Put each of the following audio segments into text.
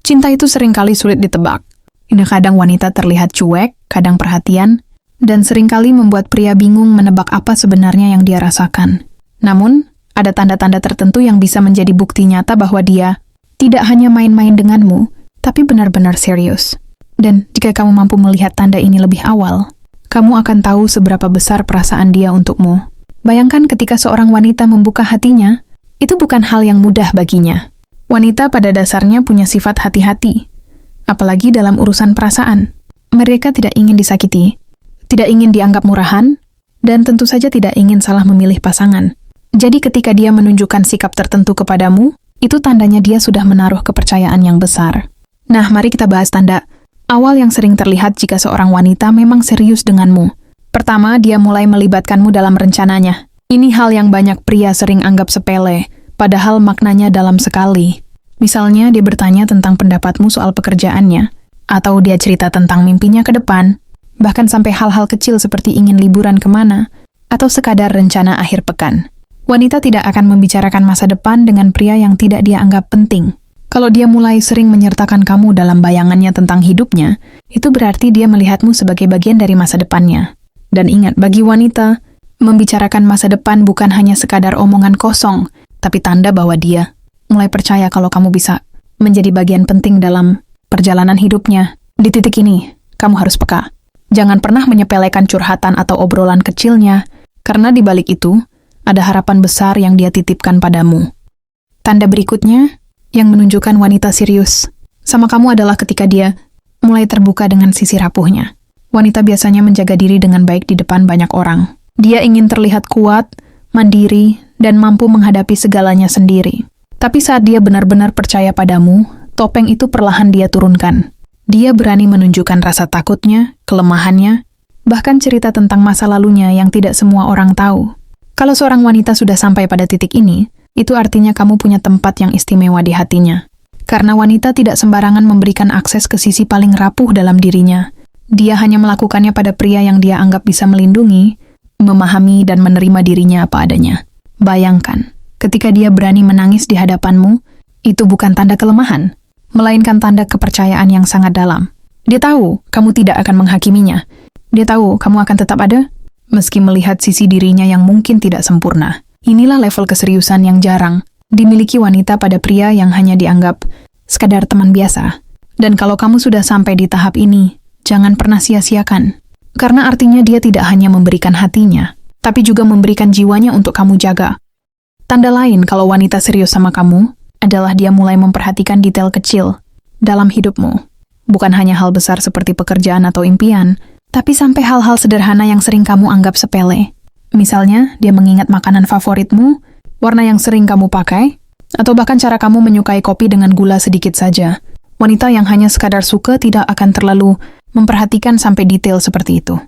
Cinta itu seringkali sulit ditebak. Kadang wanita terlihat cuek, kadang perhatian, dan seringkali membuat pria bingung menebak apa sebenarnya yang dia rasakan. Namun, ada tanda-tanda tertentu yang bisa menjadi bukti nyata bahwa dia tidak hanya main-main denganmu, tapi benar-benar serius. Dan jika kamu mampu melihat tanda ini lebih awal, kamu akan tahu seberapa besar perasaan dia untukmu. Bayangkan ketika seorang wanita membuka hatinya, itu bukan hal yang mudah baginya. Wanita pada dasarnya punya sifat hati-hati, apalagi dalam urusan perasaan. Mereka tidak ingin disakiti, tidak ingin dianggap murahan, dan tentu saja tidak ingin salah memilih pasangan. Jadi ketika dia menunjukkan sikap tertentu kepadamu, itu tandanya dia sudah menaruh kepercayaan yang besar. Nah, mari kita bahas tanda awal yang sering terlihat jika seorang wanita memang serius denganmu. Pertama, dia mulai melibatkanmu dalam rencananya. Ini hal yang banyak pria sering anggap sepele, padahal maknanya dalam sekali. Misalnya, dia bertanya tentang pendapatmu soal pekerjaannya, atau dia cerita tentang mimpinya ke depan, bahkan sampai hal-hal kecil seperti ingin liburan kemana, atau sekadar rencana akhir pekan. Wanita tidak akan membicarakan masa depan dengan pria yang tidak dia anggap penting. Kalau dia mulai sering menyertakan kamu dalam bayangannya tentang hidupnya, itu berarti dia melihatmu sebagai bagian dari masa depannya. Dan ingat, bagi wanita, membicarakan masa depan bukan hanya sekadar omongan kosong, tapi tanda bahwa dia mulai percaya kalau kamu bisa menjadi bagian penting dalam perjalanan hidupnya. Di titik ini, kamu harus peka. Jangan pernah menyepelekan curhatan atau obrolan kecilnya, karena di balik itu, ada harapan besar yang dia titipkan padamu. Tanda berikutnya, yang menunjukkan wanita serius sama kamu adalah ketika dia mulai terbuka dengan sisi rapuhnya. Wanita biasanya menjaga diri dengan baik di depan banyak orang. Dia ingin terlihat kuat, mandiri, dan mampu menghadapi segalanya sendiri. Tapi saat dia benar-benar percaya padamu, topeng itu perlahan dia turunkan. Dia berani menunjukkan rasa takutnya, kelemahannya, bahkan cerita tentang masa lalunya yang tidak semua orang tahu. Kalau seorang wanita sudah sampai pada titik ini, itu artinya kamu punya tempat yang istimewa di hatinya. Karena wanita tidak sembarangan memberikan akses ke sisi paling rapuh dalam dirinya. Dia hanya melakukannya pada pria yang dia anggap bisa melindungi, memahami, dan menerima dirinya apa adanya. Bayangkan, ketika dia berani menangis di hadapanmu, itu bukan tanda kelemahan, melainkan tanda kepercayaan yang sangat dalam. Dia tahu kamu tidak akan menghakiminya. Dia tahu kamu akan tetap ada, meski melihat sisi dirinya yang mungkin tidak sempurna. Inilah level keseriusan yang jarang dimiliki wanita pada pria yang hanya dianggap sekadar teman biasa. Dan kalau kamu sudah sampai di tahap ini, jangan pernah sia-siakan. Karena artinya dia tidak hanya memberikan hatinya, tapi juga memberikan jiwanya untuk kamu jaga. Tanda lain kalau wanita serius sama kamu adalah dia mulai memperhatikan detail kecil dalam hidupmu. Bukan hanya hal besar seperti pekerjaan atau impian, tapi sampai hal-hal sederhana yang sering kamu anggap sepele. Misalnya, dia mengingat makanan favoritmu, warna yang sering kamu pakai, atau bahkan cara kamu menyukai kopi dengan gula sedikit saja. Wanita yang hanya sekadar suka tidak akan terlalu memperhatikan sampai detail seperti itu.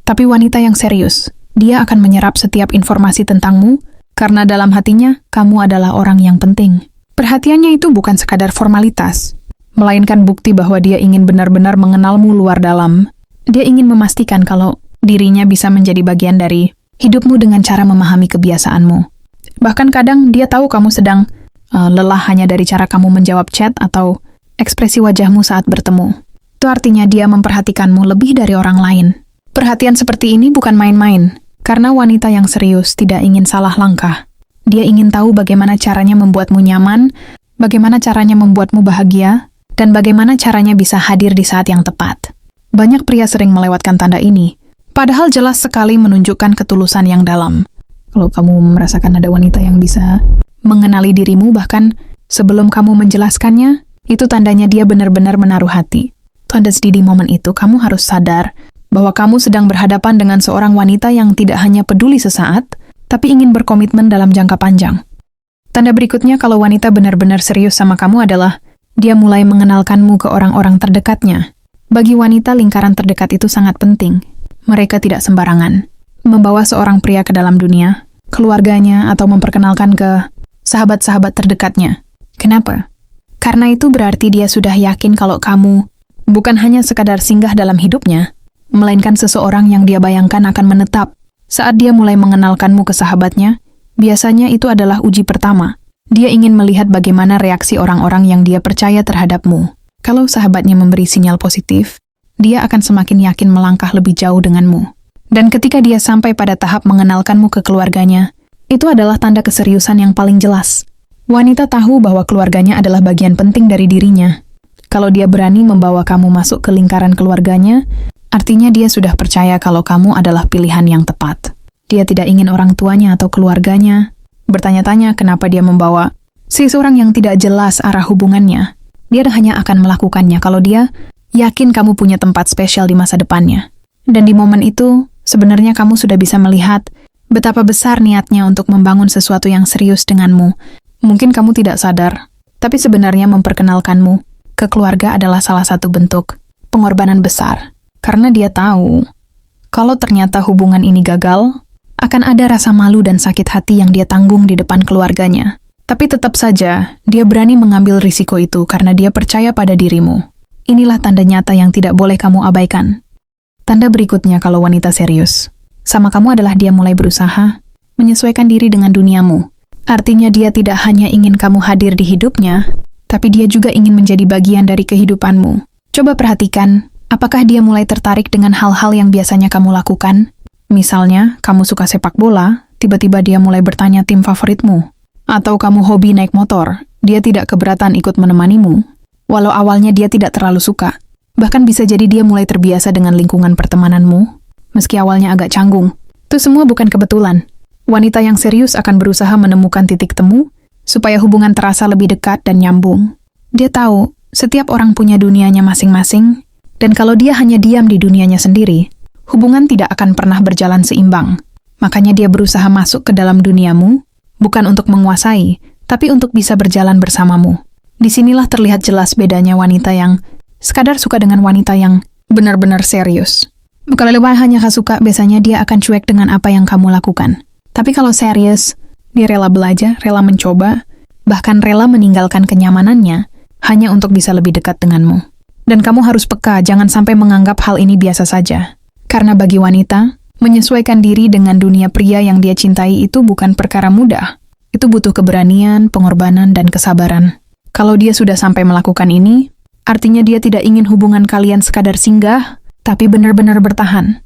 Tapi wanita yang serius, dia akan menyerap setiap informasi tentangmu, karena dalam hatinya, kamu adalah orang yang penting. Perhatiannya itu bukan sekadar formalitas, melainkan bukti bahwa dia ingin benar-benar mengenalmu luar dalam. Dia ingin memastikan kalau dirinya bisa menjadi bagian dari hidupmu dengan cara memahami kebiasaanmu. Bahkan kadang dia tahu kamu sedang lelah hanya dari cara kamu menjawab chat atau ekspresi wajahmu saat bertemu. Itu artinya dia memperhatikanmu lebih dari orang lain. Perhatian seperti ini bukan main-main, karena wanita yang serius tidak ingin salah langkah. Dia ingin tahu bagaimana caranya membuatmu nyaman, bagaimana caranya membuatmu bahagia, dan bagaimana caranya bisa hadir di saat yang tepat. Banyak pria sering melewatkan tanda ini, padahal jelas sekali menunjukkan ketulusan yang dalam. Kalau kamu merasakan ada wanita yang bisa mengenali dirimu bahkan sebelum kamu menjelaskannya, itu tandanya dia benar-benar menaruh hati. Tanda di momen itu kamu harus sadar bahwa kamu sedang berhadapan dengan seorang wanita yang tidak hanya peduli sesaat, tapi ingin berkomitmen dalam jangka panjang. Tanda berikutnya kalau wanita benar-benar serius sama kamu adalah dia mulai mengenalkanmu ke orang-orang terdekatnya. Bagi wanita, lingkaran terdekat itu sangat penting. Mereka tidak sembarangan membawa seorang pria ke dalam dunia, keluarganya, atau memperkenalkan ke sahabat-sahabat terdekatnya. Kenapa? Karena itu berarti dia sudah yakin kalau kamu bukan hanya sekadar singgah dalam hidupnya, melainkan seseorang yang dia bayangkan akan menetap. Saat dia mulai mengenalkanmu ke sahabatnya, biasanya itu adalah uji pertama. Dia ingin melihat bagaimana reaksi orang-orang yang dia percaya terhadapmu. Kalau sahabatnya memberi sinyal positif, dia akan semakin yakin melangkah lebih jauh denganmu. Dan ketika dia sampai pada tahap mengenalkanmu ke keluarganya, itu adalah tanda keseriusan yang paling jelas. Wanita tahu bahwa keluarganya adalah bagian penting dari dirinya. Kalau dia berani membawa kamu masuk ke lingkaran keluarganya, artinya dia sudah percaya kalau kamu adalah pilihan yang tepat. Dia tidak ingin orang tuanya atau keluarganya bertanya-tanya kenapa dia membawa seseorang yang tidak jelas arah hubungannya. Dia hanya akan melakukannya kalau dia yakin kamu punya tempat spesial di masa depannya. Dan di momen itu, sebenarnya kamu sudah bisa melihat betapa besar niatnya untuk membangun sesuatu yang serius denganmu. Mungkin kamu tidak sadar, tapi sebenarnya memperkenalkanmu ke keluarga adalah salah satu bentuk pengorbanan besar. Karena dia tahu, kalau ternyata hubungan ini gagal, akan ada rasa malu dan sakit hati yang dia tanggung di depan keluarganya. Tapi tetap saja, dia berani mengambil risiko itu karena dia percaya pada dirimu. Inilah tanda nyata yang tidak boleh kamu abaikan. Tanda berikutnya kalau wanita serius sama kamu adalah dia mulai berusaha menyesuaikan diri dengan duniamu. Artinya dia tidak hanya ingin kamu hadir di hidupnya, tapi dia juga ingin menjadi bagian dari kehidupanmu. Coba perhatikan, apakah dia mulai tertarik dengan hal-hal yang biasanya kamu lakukan? Misalnya, kamu suka sepak bola, tiba-tiba dia mulai bertanya tim favoritmu. Atau kamu hobi naik motor, dia tidak keberatan ikut menemanimu. Walau awalnya dia tidak terlalu suka. Bahkan bisa jadi dia mulai terbiasa dengan lingkungan pertemananmu, meski awalnya agak canggung. Itu semua bukan kebetulan. Wanita yang serius akan berusaha menemukan titik temu, supaya hubungan terasa lebih dekat dan nyambung. Dia tahu, setiap orang punya dunianya masing-masing, dan kalau dia hanya diam di dunianya sendiri, hubungan tidak akan pernah berjalan seimbang. Makanya dia berusaha masuk ke dalam duniamu, bukan untuk menguasai, tapi untuk bisa berjalan bersamamu. Disinilah terlihat jelas bedanya wanita yang sekadar suka dengan wanita yang benar-benar serius. Kalau hanya suka, biasanya dia akan cuek dengan apa yang kamu lakukan. Tapi kalau serius, dia rela belajar, rela mencoba, bahkan rela meninggalkan kenyamanannya, hanya untuk bisa lebih dekat denganmu. Dan kamu harus peka, jangan sampai menganggap hal ini biasa saja. Karena bagi wanita, menyesuaikan diri dengan dunia pria yang dia cintai itu bukan perkara mudah. Itu butuh keberanian, pengorbanan, dan kesabaran. Kalau dia sudah sampai melakukan ini, artinya dia tidak ingin hubungan kalian sekadar singgah, tapi benar-benar bertahan.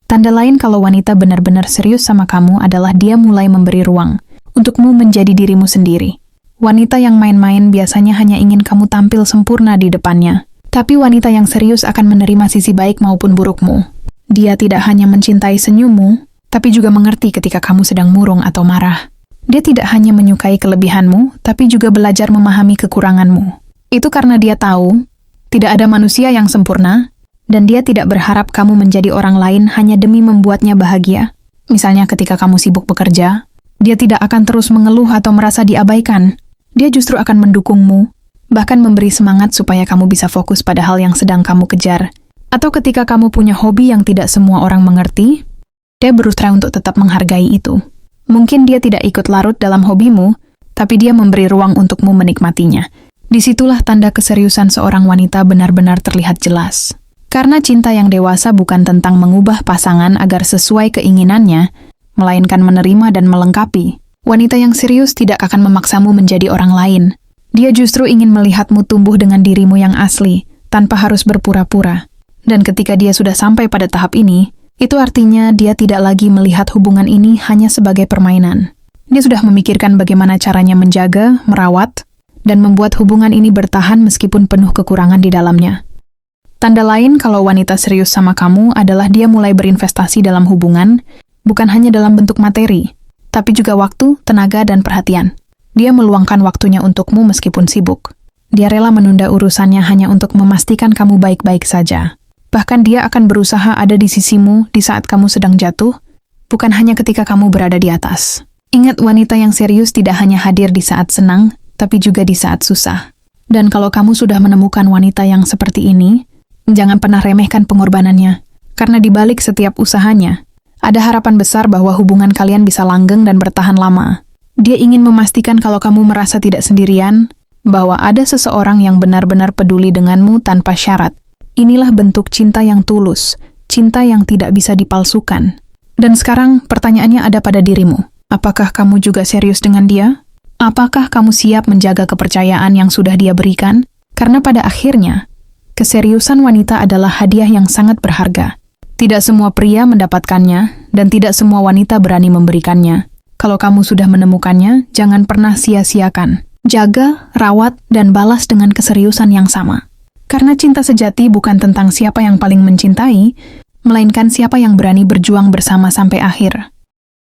Tanda lain kalau wanita benar-benar serius sama kamu adalah dia mulai memberi ruang untukmu menjadi dirimu sendiri. Wanita yang main-main biasanya hanya ingin kamu tampil sempurna di depannya. Tapi wanita yang serius akan menerima sisi baik maupun burukmu. Dia tidak hanya mencintai senyummu, tapi juga mengerti ketika kamu sedang murung atau marah. Dia tidak hanya menyukai kelebihanmu, tapi juga belajar memahami kekuranganmu. Itu karena dia tahu, tidak ada manusia yang sempurna, dan dia tidak berharap kamu menjadi orang lain hanya demi membuatnya bahagia. Misalnya ketika kamu sibuk bekerja, dia tidak akan terus mengeluh atau merasa diabaikan. Dia justru akan mendukungmu, bahkan memberi semangat supaya kamu bisa fokus pada hal yang sedang kamu kejar. Atau ketika kamu punya hobi yang tidak semua orang mengerti, dia berusaha untuk tetap menghargai itu. Mungkin dia tidak ikut larut dalam hobimu, tapi dia memberi ruang untukmu menikmatinya. Disitulah tanda keseriusan seorang wanita benar-benar terlihat jelas. Karena cinta yang dewasa bukan tentang mengubah pasangan agar sesuai keinginannya, melainkan menerima dan melengkapi. Wanita yang serius tidak akan memaksamu menjadi orang lain. Dia justru ingin melihatmu tumbuh dengan dirimu yang asli, tanpa harus berpura-pura. Dan ketika dia sudah sampai pada tahap ini, itu artinya dia tidak lagi melihat hubungan ini hanya sebagai permainan. Dia sudah memikirkan bagaimana caranya menjaga, merawat, dan membuat hubungan ini bertahan meskipun penuh kekurangan di dalamnya. Tanda lain kalau wanita serius sama kamu adalah dia mulai berinvestasi dalam hubungan, bukan hanya dalam bentuk materi, tapi juga waktu, tenaga, dan perhatian. Dia meluangkan waktunya untukmu meskipun sibuk. Dia rela menunda urusannya hanya untuk memastikan kamu baik-baik saja. Bahkan dia akan berusaha ada di sisimu di saat kamu sedang jatuh, bukan hanya ketika kamu berada di atas. Ingat, wanita yang serius tidak hanya hadir di saat senang, tapi juga di saat susah. Dan kalau kamu sudah menemukan wanita yang seperti ini, jangan pernah remehkan pengorbanannya. Karena di balik setiap usahanya, ada harapan besar bahwa hubungan kalian bisa langgeng dan bertahan lama. Dia ingin memastikan kalau kamu merasa tidak sendirian, bahwa ada seseorang yang benar-benar peduli denganmu tanpa syarat. Inilah bentuk cinta yang tulus, cinta yang tidak bisa dipalsukan. Dan sekarang pertanyaannya ada pada dirimu. Apakah kamu juga serius dengan dia? Apakah kamu siap menjaga kepercayaan yang sudah dia berikan? Karena pada akhirnya, keseriusan wanita adalah hadiah yang sangat berharga. Tidak semua pria mendapatkannya, dan tidak semua wanita berani memberikannya. Kalau kamu sudah menemukannya, jangan pernah sia-siakan. Jaga, rawat, dan balas dengan keseriusan yang sama. Karena cinta sejati bukan tentang siapa yang paling mencintai, melainkan siapa yang berani berjuang bersama sampai akhir.